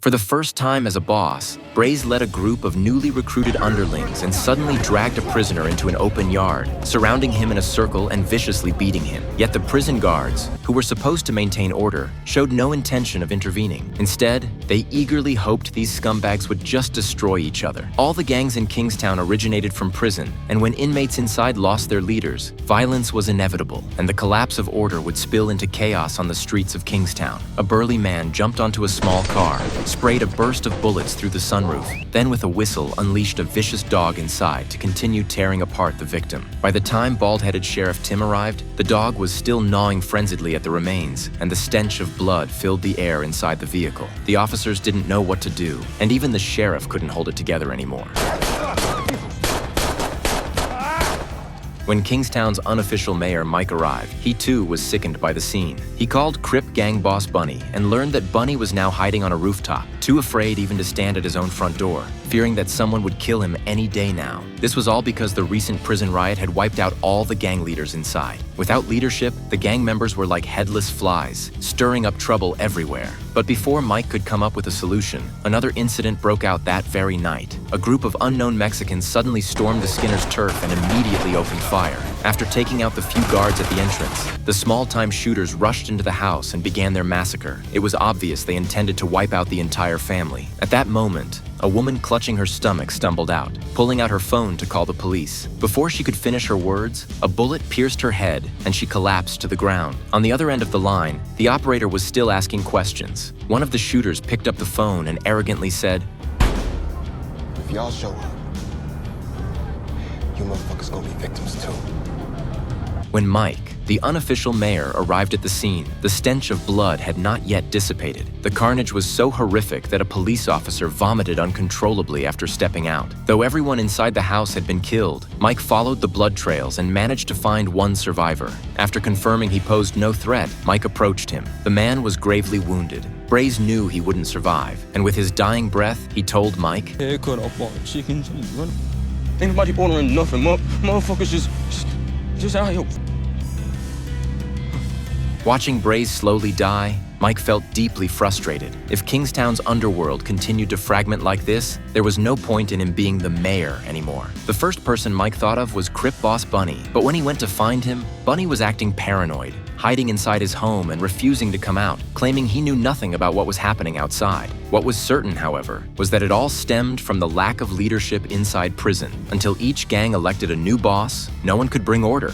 For the first time as a boss, Braze led a group of newly recruited underlings and suddenly dragged a prisoner into an open yard, surrounding him in a circle and viciously beating him. Yet the prison guards, who were supposed to maintain order, showed no intention of intervening. Instead, they eagerly hoped these scumbags would just destroy each other. All the gangs in Kingstown originated from prison, and when inmates inside lost their leaders, violence was inevitable, and the collapse of order would spill into chaos on the streets of Kingstown. A burly man jumped onto a small car, sprayed a burst of bullets through the sunroof, then with a whistle unleashed a vicious dog inside to continue tearing apart the victim. By the time bald-headed Sheriff Tim arrived, the dog was still gnawing frenziedly at the remains, and the stench of blood filled the air inside the vehicle. The officers didn't know what to do, and even the sheriff couldn't hold it together anymore. When Kingstown's unofficial mayor, Mike, arrived, he too was sickened by the scene. He called Crip gang boss Bunny and learned that Bunny was now hiding on a rooftop, too afraid even to stand at his own front door, fearing that someone would kill him any day now. This was all because the recent prison riot had wiped out all the gang leaders inside. Without leadership, the gang members were like headless flies, stirring up trouble everywhere. But before Mike could come up with a solution, another incident broke out that very night. A group of unknown Mexicans suddenly stormed the Skinner's turf and immediately opened fire. After taking out the few guards at the entrance, the small-time shooters rushed into the house and began their massacre. It was obvious they intended to wipe out the entire family. At that moment, a woman clutching her stomach stumbled out, pulling out her phone to call the police. Before she could finish her words, a bullet pierced her head and she collapsed to the ground. On the other end of the line, the operator was still asking questions. One of the shooters picked up the phone and arrogantly said, "If y'all show up, you motherfuckers gonna be victims too." When Mike, the unofficial mayor, arrived at the scene, the stench of blood had not yet dissipated. The carnage was so horrific that a police officer vomited uncontrollably after stepping out. Though everyone inside the house had been killed, Mike followed the blood trails and managed to find one survivor. After confirming he posed no threat, Mike approached him. The man was gravely wounded. Braze knew he wouldn't survive, and with his dying breath, he told Mike, "Hey, cut off all the chickens and run. Ain't nobody ordering nothing. Motherfuckers just out here." Watching Braze slowly die, Mike felt deeply frustrated. If Kingstown's underworld continued to fragment like this, there was no point in him being the mayor anymore. The first person Mike thought of was Crip boss Bunny, but when he went to find him, Bunny was acting paranoid, hiding inside his home and refusing to come out, claiming he knew nothing about what was happening outside. What was certain, however, was that it all stemmed from the lack of leadership inside prison. Until each gang elected a new boss, no one could bring order.